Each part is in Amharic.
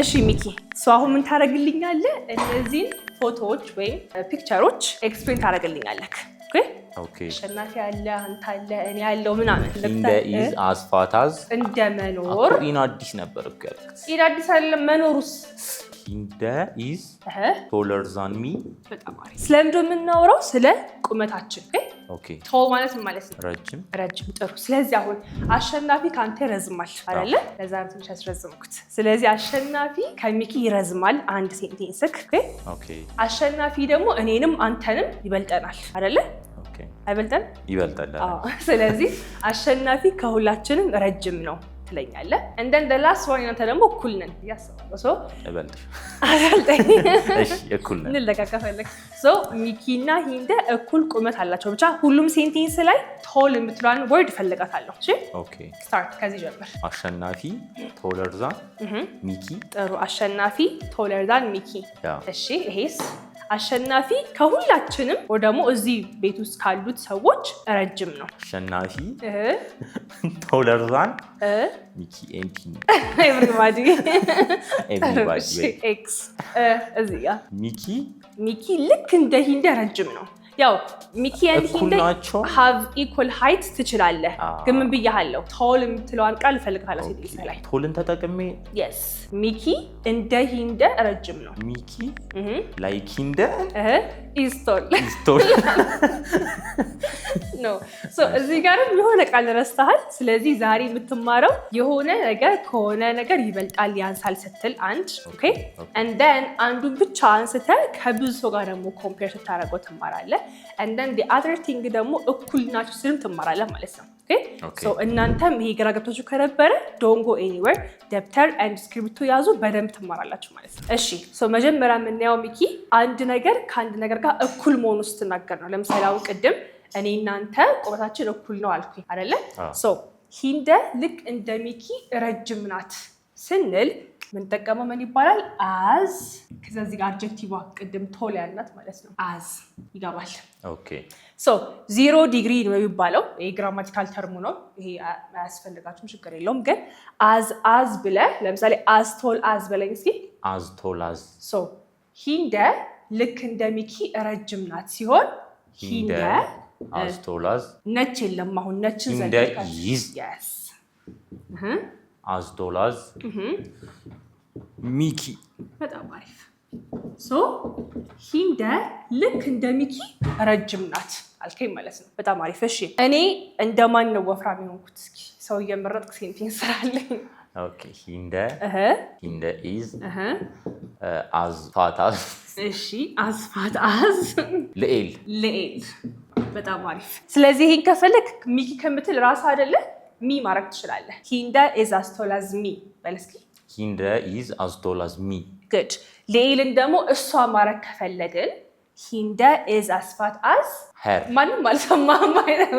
እሺ ሚኪ ሰው አሁን ምን ታደርግልኛለህ? እነዚህን ፎቶዎች ወይም ፒክቸሮች ኤክስፕሌን ታደርግልኛለህ። ኦኬ አሸናፊ አለ፣ አንተ አለ፣ እኔ ያለው ምናምን እንደ ኢዝ አስፋታዝ እንደ መኖር ኢን አዲስ ነበር እኮ ያልኩት። ኢን አዲስ አይደለም መኖሩስ እንደ ኢዝ ቶለር ዛን ሚ። በጣም አሪፍ። ስለምንድን ነው የምናወራው? ስለ ቁመታችን። ኦኬ ቶል ማለት ምን ማለት ነው? ረጅም ረጅም። ጥሩ። ስለዚህ አሁን አሸናፊ ካንተ ይረዝማል አይደለ? ለዛ ነው ትንሽ ያስረዝምኩት። ስለዚህ አሸናፊ ከሚኪ ይረዝማል አንድ ሴንቲሜትር። ኦኬ አሸናፊ ደግሞ እኔንም አንተንም ይበልጠናል አይደለ? አይበልጠን? ይበልጣል። ስለዚህ አሸናፊ ከሁላችንም ረጅም ነው ትለኛለህ። እንደን ደላስ ዋን እናንተ ደግሞ እኩል ነን ያስባሉ። ሶ አይበልጥ አይበልጠኝ። እሺ እኩል ነን እንለካከፈለክ። ሶ ሚኪና ሂንደ እኩል ቁመት አላቸው። ብቻ ሁሉም ሴንቴንስ ላይ ቶል የምትሏን ወርድ ፈልጋታለሁ። እሺ ኦኬ ስታርት ከዚህ ጀምር። አሸናፊ ቶለር ዛን ሚኪ። ጥሩ። አሸናፊ ቶለር ዛን ሚኪ። ያ እሺ ይሄስ አሸናፊ ከሁላችንም ወይ ደግሞ እዚህ ቤት ውስጥ ካሉት ሰዎች ረጅም ነው። አሸናፊ ቶለር ዛን ሚኪ ኤንድ ኤቭሪባዲ ኤቭሪባዲ ኤክስ እዚህ ጋ ሚኪ ልክ እንደ ሂንደ ረጅም ነው። ያው ሚኪ and ሂንደ have equal height ትችላለህ። ግን ምን ብያለሁ? ቶል የምትለዋን ቃል እፈልግሃለሁ ሴት ላይ ቶልን ተጠቅሜ yes ሚኪ እንደ ሂንደ ረጅም ነው። ሚኪ ላይክ ሂንደ is tall no so እዚህ ጋርም የሆነ ቃል ረስተሃል። ስለዚህ ዛሬ የምትማረው የሆነ ነገር ከሆነ ነገር ይበልጣል ያንሳል ስትል አንድ ኦኬ and then አንዱን ብቻ አንስተህ ከብዙ ሰው ጋር ደግሞ ኮምፔር ስታደርገው ትማራለህ and then the other thing ደግሞ እኩል ናቸው ስልም ትማራለህ ማለት ነው። ኦኬ ሶ እናንተም ይሄ ግራ ገብቷችሁ ከነበረ don't go anywhere ደብተር and ስክሪፕቶ ያዙ በደንብ ትማራላችሁ ማለት ነው። እሺ ሶ መጀመሪያ የምናየው ሚኪ አንድ ነገር ከአንድ ነገር ጋር እኩል መሆኑ ስትናገር ነው። ለምሳሌ አሁን ቅድም እኔ እናንተ ቁመታችን እኩል ነው አልኩኝ አይደለ? ሶ ሂንደ ልክ እንደ ሚኪ ረጅም ናት ስንል ምንጠቀመው ምን ይባላል? አዝ ከዚህ ጋር አድጀክቲቭ ቅድም ቶል ያልናት ማለት ነው። አዝ ይገባል። ኦኬ ሶ 0 ዲግሪ ነው የሚባለው። ይሄ ግራማቲካል ተርሙ ነው። ይሄ አያስፈልጋችሁም ችግር የለውም። ግን አዝ ብለህ ለምሳሌ አዝ ቶል አዝ በለኝ እስኪ። አዝ ቶል አዝ ሶ ሂንደ ልክ እንደ ሚኪ ረጅም ናት ሲሆን ሂንደ አዝ ቶል አዝ ነች የለም አሁን ነችን ሂንደ ኢዝ አዝ ቶል አዝ ሚኪ። በጣም አሪፍ። ሶ ሂንደ ልክ እንደ ሚኪ ረጅም ናት አልከኝ ማለት ነው። በጣም አሪፍ። እሺ እኔ እንደማን ነው ወፍራም የሆንኩት? እስኪ ሰው እየመረጥክ ሴንቴንስ ስራልኝ። ኦኬ ሂንደ ኢዝ አዝ ፋት አዝ። እሺ አዝ ፋት አዝ ልኤል። በጣም አሪፍ። ስለዚህ ይሄን ከፈለክ ሚኪ ከምትል ራስ አይደለ ሚ ማድረግ ትችላለህ። ሂንደ ኢዝ አዝ ቶል አዝ ሚ በል እስኪ። ሂንደ ኢዝ አዝ ቶል አዝ ሚ። ጉድ። ልኤልን ደግሞ እሷ ማድረግ ከፈለግን ሂንደ ኢዝ አዝ ፋት አዝ ሄር። ማንም አልሰማህም አይደል?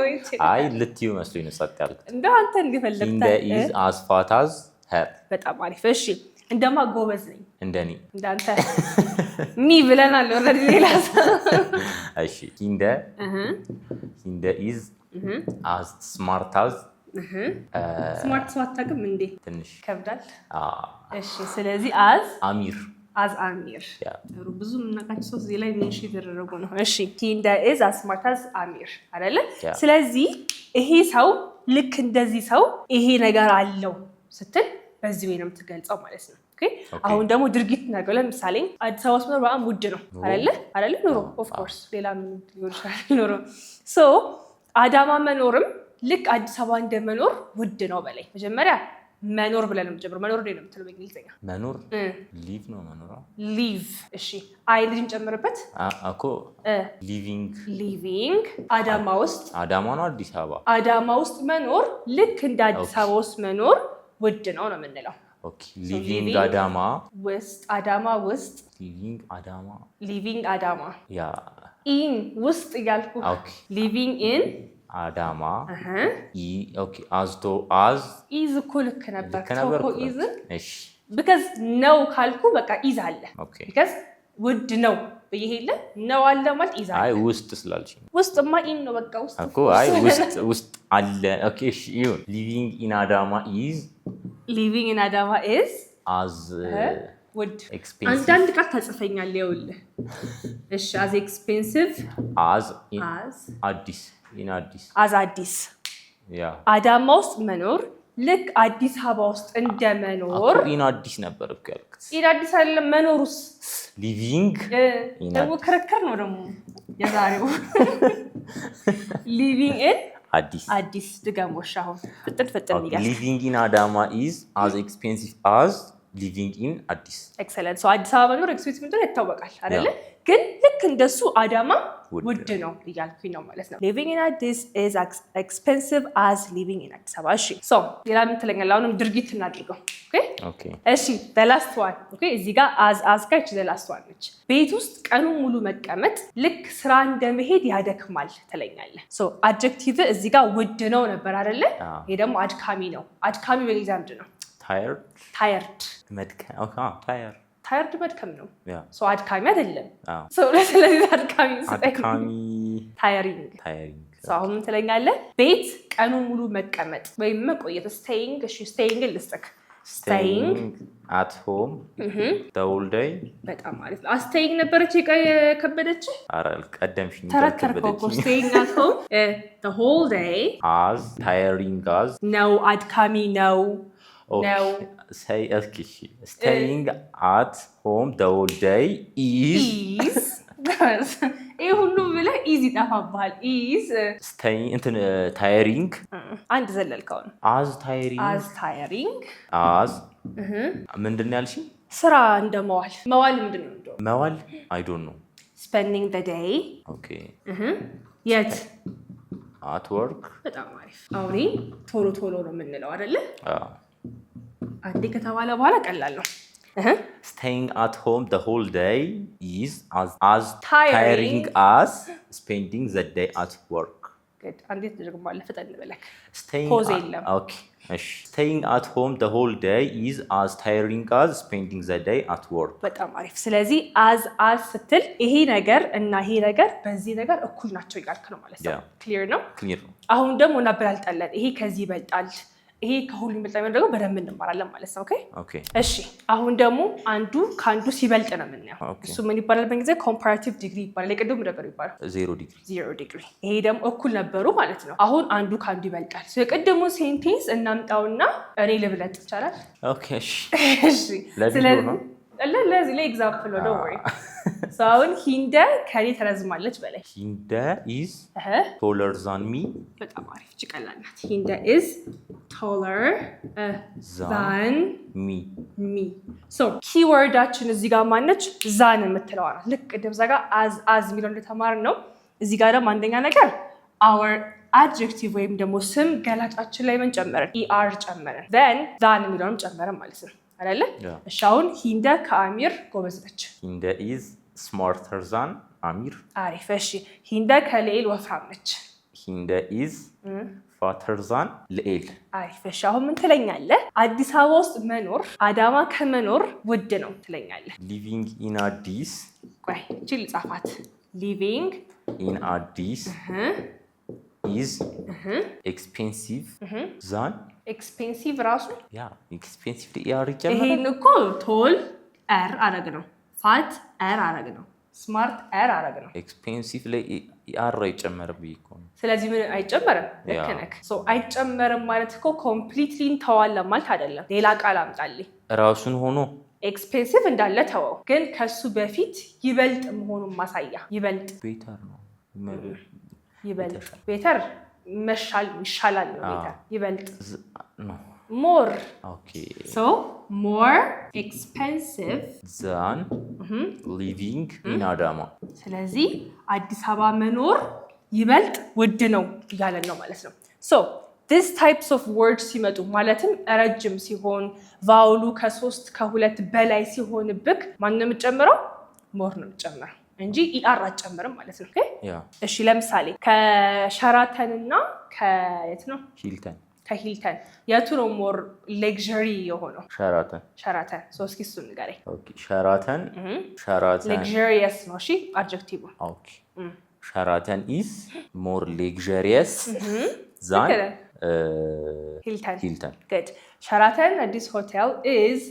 አይ ልትዩ መስሎኝ ነው ጸጥ ያልኩት። እንደው አንተን ግፈልክ ሂንደ ኢዝ አዝ ፋት አዝ ሄር። በጣም አሪፍ። እሺ እንደማ ጎበዝ ነኝ እንደኔ እንዳንተ ሚ ብለናል ኦልሬዲ ሌላ ሰው። እሺ ሂንደ ኢዝ አዝ ስማርት አዝ ስማርት ሰው አታውቅም እንዴ? ትንሽ ከብዳል። እሺ ስለዚህ አዝ አሚር ጥሩ። ብዙ የምናውቃቸው ሰው እዚህ ላይ ሜንሽን የተደረጉ ነው። እሺ ሂንደ ኢዝ አዝ ስማርት አዝ አሚር አይደለ? ስለዚህ ይሄ ሰው ልክ እንደዚህ ሰው ይሄ ነገር አለው ስትል በዚህ ወይ ነው የምትገልጸው ማለት ነው። አሁን ደግሞ ድርጊት ነገር ለምሳሌ አዲስ አበባ ውስጥ መኖር በጣም ውድ ነው አይደለ? ኑሮ ኦፍ ኮርስ ሌላ ምን ሊሆን ይችላል ኑሮ። ሶ አዳማ መኖርም ልክ አዲስ አበባ እንደመኖር ውድ ነው በላይ። መጀመሪያ መኖር ብለን ነው የምጀምረው። መኖር ነው የምትለው በእንግሊዝኛ? መኖር ሊቭ ነው መኖር። ሊቭ። እሺ አይ ልጅን ጨምርበት እኮ ሊቪንግ አዳማ ውስጥ። አዳማ ነው አዲስ አበባ? አዳማ ውስጥ መኖር ልክ እንደ አዲስ አበባ ውስጥ መኖር ውድ ነው ነው የምንለው። ኦኬ ሊቪንግ አዳማ ውስጥ። አዳማ ውስጥ ሊቪንግ አዳማ ያ ኢን ውስጥ እያልኩ ሊቪንግ ኢን አዳማ ኦኬ አዝ ኢዝ እኮ ልክ ነበር እኮ ኢዝ። እሺ ቢካዝ ነው ካልኩ በቃ ኢዝ አለ። ቢካዝ ውድ ነው በየሄለ ነው አለ ማለት ኢዝ አለ። አይ ውስጥ ስላልሽ ውስጥማ ኢን ነው በቃ ውስጥ እኮ። አይ ውስጥ አለ። ኦኬ እሺ ይሁን። ሊቪንግ ኢን አዳማ ኢዝ as ውድ expensive አንዳንድ ቃል ተጽፈኛል ይኸውልህ እሺ as expensive as አዲስ as አዲስ ያ አዳማ ውስጥ መኖር ልክ አዲስ አበባ ውስጥ እንደመኖር ኢን አዲስ ነበር እኮ ያልኩት ኢን አዲስ አይደለም መኖሩስ ሊቪንግ ደግሞ ክርክር ነው ደግሞ የዛሬው ሊቪንግ ኢን አዲስ ድገሞሽ አሁን ፍጥን ይላል ሊቪንግ ኢን አዳማ is as expensive as living in አዲስ ኤክሰለንት ሶ አዲስ አበባ መኖር ኤክስፔንሲቭ እንደሆነ ይታወቃል አይደለ ግን ልክ እንደሱ አዳማ ውድ ነው እያልኩኝ ነው ማለት ነው living in አዲስ is expensive as living in አዲስ አበባ እሺ ሶ ሌላ ምን ትለኛለህ አሁንም ድርጊት እናድርገው ኦኬ እሺ the last one ኦኬ እዚህ ጋር as ጋር the last one ነች ቤት ውስጥ ቀኑን ሙሉ መቀመጥ ልክ ስራ እንደመሄድ ያደክማል ትለኛለህ ሶ አድጀክቲቭ እዚህ ጋር ውድ ነው ነበር አይደለ ይሄ ደግሞ አድካሚ ነው አድካሚ በእንግሊዝኛ ምንድን ነው tired tired መድከም ነው ሶ አድካሚ አይደለም ሶ ለዚህ አድካሚ tiring ሶ አሁን ምን ትለኛለህ ቤት ቀኑን ሙሉ መቀመጥ ወይም መቆየት staying እሺ staying ልስጥክ staying at home the whole day በጣም አሪፍ ነው staying ነበረች የከበደች አራል ቀደምሽኝ ተረከርከው staying at home the whole day as tiring as no አድካሚ ነው No. Say staying at home the whole day is ይሄ ሁሉ ብለህ easy ጠፋብሃል is staying tiring አንድ ዘለልከው ነው as tiring as ምንድን ነው ያልሽኝ ስራ እንደመዋል መዋል ምንድን ነው እንደው መዋል I don't know spending the day okay yet at work በጣም አሪፍ አሁን ቶሎ ነው የምንለው አይደለ አንዴ ከተባለ በኋላ ቀላል ነው staying at home the whole day is as tiring as spending the day at work good አንዴ ተደርጓል ፈጠን በለክ staying at home the whole day is as tiring as spending the day at work በጣም አሪፍ ስለዚህ as ስትል ይሄ ነገር እና ይሄ ነገር በዚህ ነገር እኩል ናቸው እያልክ ነው ማለት ነው ክሊር ነው አሁን ደግሞ እናበላልጣለን ይሄ ከዚህ ይበልጣል ይሄ ከሁሉ ይበልጣል ማለት ደግሞ በደንብ እንማራለን ማለት ነው ኦኬ እሺ አሁን ደግሞ አንዱ ካንዱ ሲበልጥ ነው የምናየው እሱ ምን ይባላል በእንግሊዝኛ ኮምፓራቲቭ ዲግሪ ይባላል የቅድሙ ነበር ይባላል 0 ዲግሪ ይሄ ደግሞ እኩል ነበሩ ማለት ነው አሁን አንዱ ካንዱ ይበልጣል so የቅድሙ ሴንቴንስ እናምጣውና እኔ ልብለጥ ይቻላል ኦኬ እሺ ለዚህ ለኤግዛምፕል ነው ወይ so አሁን ሂንደ ከኔ ተረዝማለች በላይ ሂንደ is taller than me በጣም አሪፍ ጭቀላል ናት ሂንደ is taller than me so ኪወርዳችን እዚህ ጋር ማነች ዛን የምትለው ናት ልክ ቅድም እዛ ጋር as የሚለው እንደተማርን ነው እዚህ ጋር ደግሞ አንደኛ ነገር our adjective ወይም ደግሞ ስም ገላጫችን ላይ ምን ጨመረን er ጨመረን then ዛን የሚለውንም ጨመረን ማለት ነው አይደለ እሺ አሁን ሂንደ ከአሚር ጎበዝ ነች ሂንደ is smarter than አሚር አሪፍ እሺ ሂንደ ከልኤል ወፍራም ነች ሂንደ is fatter than ልኤል አሪፍ እሺ አሁን ምን ትለኛለህ አዲስ አበባ ውስጥ መኖር አዳማ ከመኖር ውድ ነው ትለኛለህ living in አዲስ ቆይ እቺ ልጻፋት living in አዲስ is expensive than expensive ራሱ ያ expensive ያር ይጨምራል ይሄን እኮ ቶል er አረግ ነው ፋት er አረግ ነው ስማርት er አረግ ነው expensive ላይ ያር ይጨመርብኝ እኮ ስለዚህ ምን አይጨመርም ልክ ነህ ሶ አይጨመርም ማለት እኮ ኮምፕሊትሊ እንተዋለን ማለት አይደለም ሌላ ቃል አምጣልኝ ራሱን ሆኖ ኤክስፔንሲቭ እንዳለ ተወው ግን ከሱ በፊት ይበልጥ መሆኑን ማሳያ ይበልጥ ቤተር ነው ይበልጥ ቤተር ይሻላል ነው ቤተር ይበልጥ ነው more okay so more expensive than living in አዳማ ስለዚህ አዲስ አበባ መኖር ይበልጥ ውድ ነው እያለን ነው ማለት ነው so this types of words ሲመጡ ማለትም ረጅም ሲሆን ቫውሉ ከ3 ከ2 በላይ ሲሆንብክ ማን ነው የምጨምረው more ነው የምጨምረው እንጂ er አጨምርም ማለት ነው ኦኬ እሺ ለምሳሌ ከሸራተን እና ከየት ነው ከሂልተን የቱ ነው ሞር ሌክዠሪ የሆነው ሸራተን ሶ እስኪ እሱን ንገረኝ ኦኬ ሸራተን ሌክዠሪየስ ነው እሺ አድጀክቲቭ ኦኬ ሸራተን is more luxurious than ሂልተን good ሸራተን አዲስ ሆቴል is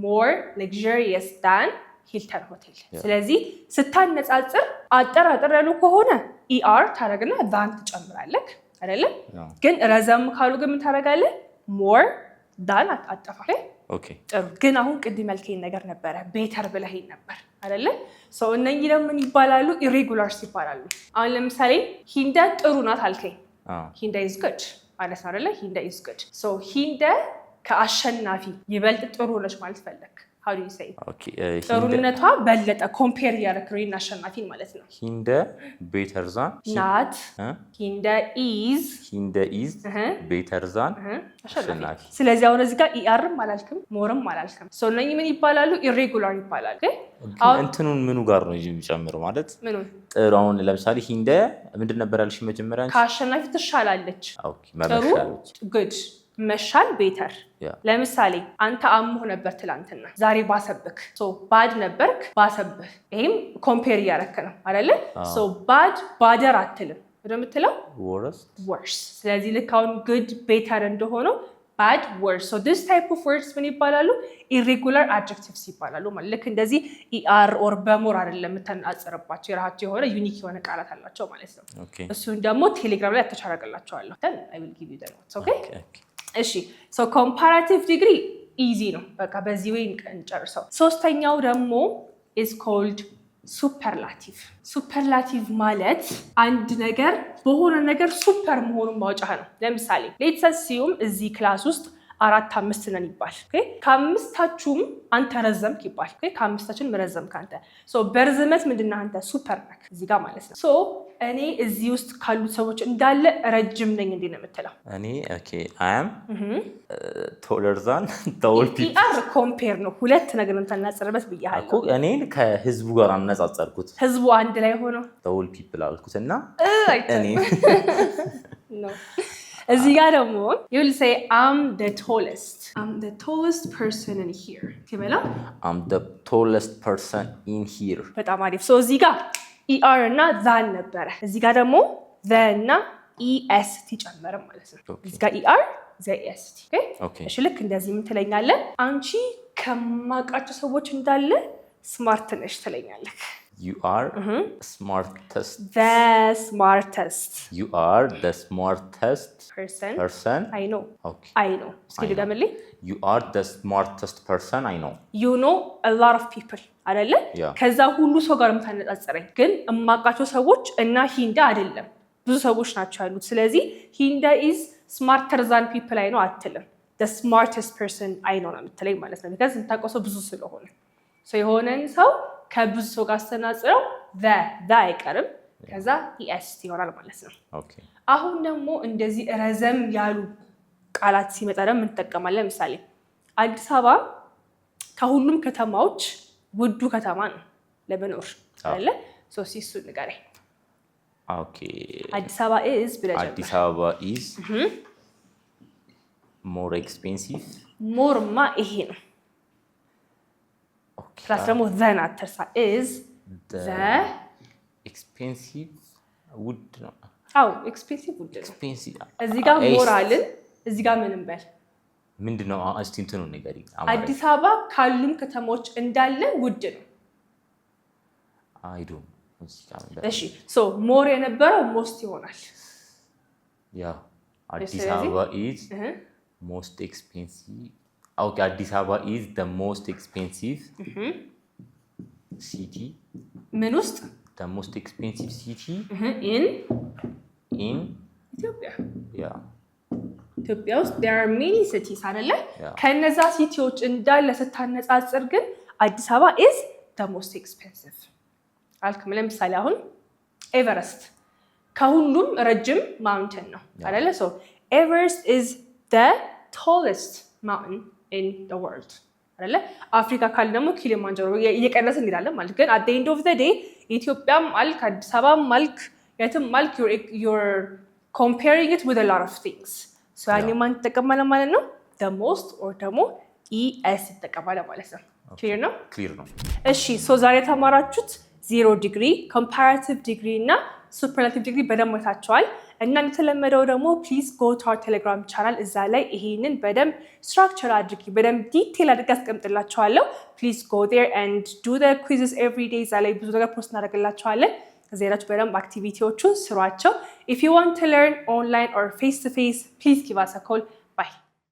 more luxurious than ሂልተን ሆቴል። ስለዚህ ስታነጻጽር አጠር ያሉ ከሆነ ኢአር ታረግና ዛን ትጨምራለህ አይደለም? ግን ረዘም ካሉ ግን ምን ታረጋለህ? ሞር ዳን አጣፋ። ኦኬ ጥሩ። ግን አሁን ቅድም ያልከኝ ነገር ነበረ ቤተር ብለኸኝ ነበር አይደለ? ሰው እነኚህ ደግሞ ምን ይባላሉ? ኢሬጉላርስ ይባላሉ። አሁን ለምሳሌ ሂንደ ጥሩ ናት አልከኝ። ሂንደ ኢዝ ጉድ ማለት ነው አይደለ? ሂንደ ኢዝ ጉድ። ሶ ሂንደ ከአሸናፊ ይበልጥ ጥሩ ነች ማለት ፈለክ። how do you say? ጥሩነቷ በለጠ ኮምፔር እያደረግህ ነው አሸናፊን ማለት ነው። ሂንደ ቤተር ዛን ናት ሂንደ ኢዝ ቤተር ዛን አሸናፊ። ስለዚህ አሁን እዚህ ጋር ኢአርም አላልክም ሞርም አላልክም። ሰው እነኚህ ምን ይባላሉ? ኢሬጉላር ይባላሉ። አሁን እንትኑን ምኑ ጋር ነው የሚጨምረው ማለት ምኑ? ጥሩ። አሁን ለምሳሌ ሂንደ ምንድን ነበር ያልሽ መጀመሪያ? ከአሸናፊ ትሻላለች። ኦኬ መሻለች። ጉድ መሻል ቤተር። ለምሳሌ አንተ አሞህ ነበር ትላንትና፣ ዛሬ ባሰብክ። ባድ ነበርክ ባሰብህ። ይሄም ኮምፔር እያደረክ ነው አይደለ? ባድ ባደር አትልም እንደምትለው ወርስ። ስለዚህ ልክ አሁን ጉድ ቤተር እንደሆነው ባድ ወርስ። ዲስ ታይፕ ኦፍ ወርድስ ምን ይባላሉ? ኢሬጉላር አድጀክቲቭስ ይባላሉ። ማለት ልክ እንደዚህ ኢአር ኦር በሞር አይደለም የምታነጻጽርባቸው፣ የራሳቸው የሆነ ዩኒክ የሆነ ቃላት አላቸው ማለት ነው። እሱን ደግሞ ቴሌግራም ላይ አተቻረግላቸዋለሁ። I will give you the notes. Okay? እሺ ሶ ኮምፓራቲቭ ዲግሪ ኢዚ ነው። በቃ በዚህ ወይ እንጨርሰው። ሶስተኛው ደግሞ is called ሱፐርላቲቭ። ሱፐርላቲቭ ማለት አንድ ነገር በሆነ ነገር ሱፐር መሆኑን ማውጫ ነው። ለምሳሌ ሌትስ አስዩም እዚህ ክላስ ውስጥ 4-5 ነን ይባል። ከአምስታችሁም አንተ ረዘምክ ይባል። ከአምስታችን ረዘምክ አንተ። በርዝመት ምንድነው አንተ ሱፐር ነክ እዚህ ጋር ማለት ነው። እኔ እዚህ ውስጥ ካሉት ሰዎች እንዳለ ረጅም ነኝ እንዴ ነው የምትለው? እኔ ኦኬ አይ አም ቶለር ዛን ቶል ፒፕል። ኢአር ኮምፔር ነው፣ ሁለት ነገር እንተናጽርበት ብያለሁ እኮ። እኔን ከህዝቡ ጋር አነጻጸርኩት። ህዝቡ አንድ ላይ ሆኖ ቶል ፒፕል አልኩትና እኔ ነው። እዚህ ጋር ደግሞ you will say I'm the tallest person in here ከበላ I'm the tallest person in here። በጣም አሪፍ። እዚህ ጋር ኢአር እና ዛን ነበረ። እዚህ ጋር ደግሞ the እና ኢኤስቲ ጨመረ ማለት ነው። እዚህ ጋር ኢአር ዘኤስቲ። ኦኬ እሺ፣ ልክ እንደዚህ ምን ትለኛለህ? አንቺ ከማውቃቸው ሰዎች እንዳለ ስማርት ነሽ ትለኛለህ። You are smartest. The smartest. You are the smartest person. I know. Okay. I know. እስኪ ድገምልኝ። You are the smartest person I know. You know a lot of people. አይደለ? ከዛ ሁሉ ሰው ጋር የምታነጻጽረኝ ግን እማውቃቸው ሰዎች እና ሂንዳ አይደለም፣ ብዙ ሰዎች ናቸው ያሉት። ስለዚህ ሂንዳ is smarter than people I know አትልም። The smartest person I know ነው የምትለኝ ማለት ነው። because የምታውቀው ሰው ብዙ ስለሆነ የሆነን ሰው ከብዙ ሰው ጋር አስተናጽረው ዛ አይቀርም፣ ከዛ ኢኤስቲ ይሆናል ማለት ነው። አሁን ደግሞ እንደዚህ ረዘም ያሉ ቃላት ሲመጣ ደግሞ እንጠቀማለን። ለምሳሌ አዲስ አበባ ከሁሉም ከተማዎች ውዱ ከተማ ነው ለመኖር አይደለ? እሱ ንገረኝ። አዲስ አበባ ኢዝ ብለህ ጀምር። አዲስ አበባ ኢዝ ሞር ኤክስፔንሲቭ። ሞርማ ይሄ ነው። ፕላስ ደግሞ ዘን አትርሳ። ኢዝ ዘ ኤክስፔንሲቭ ውድ ነው። አዎ ኤክስፔንሲቭ ውድ ነው። እዚህ ጋር ሞራልን እዚህ ጋር ምንም በል ምንድነው? እስቲ እንትኑን ንገሪኝ። አዲስ አበባ ካሉም ከተሞች እንዳለ ውድ ነው። አይዶ እሺ ሶ ሞር የነበረው ሞስት ይሆናል። ያ አዲስ አበባ ኢዝ ሞስት ኤክስፔንሲቭ። ኦኬ አዲስ አበባ ኢዝ ዘ ሞስት ኤክስፔንሲቭ ሲቲ። ምን ውስጥ? ዘ ሞስት ኤክስፔንሲቭ ሲቲ ኢን ኢትዮጵያ። ያ ኢትዮጵያ ውስጥ there are many cities አይደለ? ከነዛ ሲቲዎች እንዳለ ስታነጻጽር ግን አዲስ አበባ is the most expensive አልክም። ለምሳሌ አሁን ኤቨረስት ከሁሉም ረጅም ማውንቴን ነው አይደለ? so Everest is the tallest mountain in the world አይደለ? አፍሪካ ካለ ደግሞ ኪሊማንጃሮ እየቀነሰ እንሄዳለን ማለት ግን at the end of the day ኢትዮጵያም አልክ አዲስ አበባም አልክ የትም አልክ you're comparing it with a lot of things. so ያኔ ማን ተጠቀማለ ማለት ነው? the most or ደግሞ es ተጠቀማለ ማለት ነው። ክሊር ነው? ክሊር ነው። እሺ ሶ ዛሬ ተማራችሁት 0 ዲግሪ፣ ኮምፓራቲቭ ዲግሪ እና ሱፐርላቲቭ ዲግሪ በደንብ አይታችኋል። እና እንደተለመደው ደግሞ ፕሊዝ ጎ ቱ አወር ቴሌግራም ቻናል። እዛ ላይ ይሄንን በደንብ ስትራክቸር አድርጊ በደንብ ዲቴል አድርጌ አስቀምጥላችኋለሁ። ፕሊዝ ጎ ዜር ኤንድ ዱ ዘ ኩዊዝስ ኤቭሪ ዴይ። እዛ ላይ ብዙ ነገር ፖስት እናደርግላችኋለን። እዚህ ሄዳችሁ በደንብ አክቲቪቲዎቹን ስሯቸው። ኢፍ ዩ ዋንት ቱ ለርን ኦንላይን ኦር ፌስ ቱ ፌስ ፕሊዝ ጊቭ አስ አ ኮል። ባይ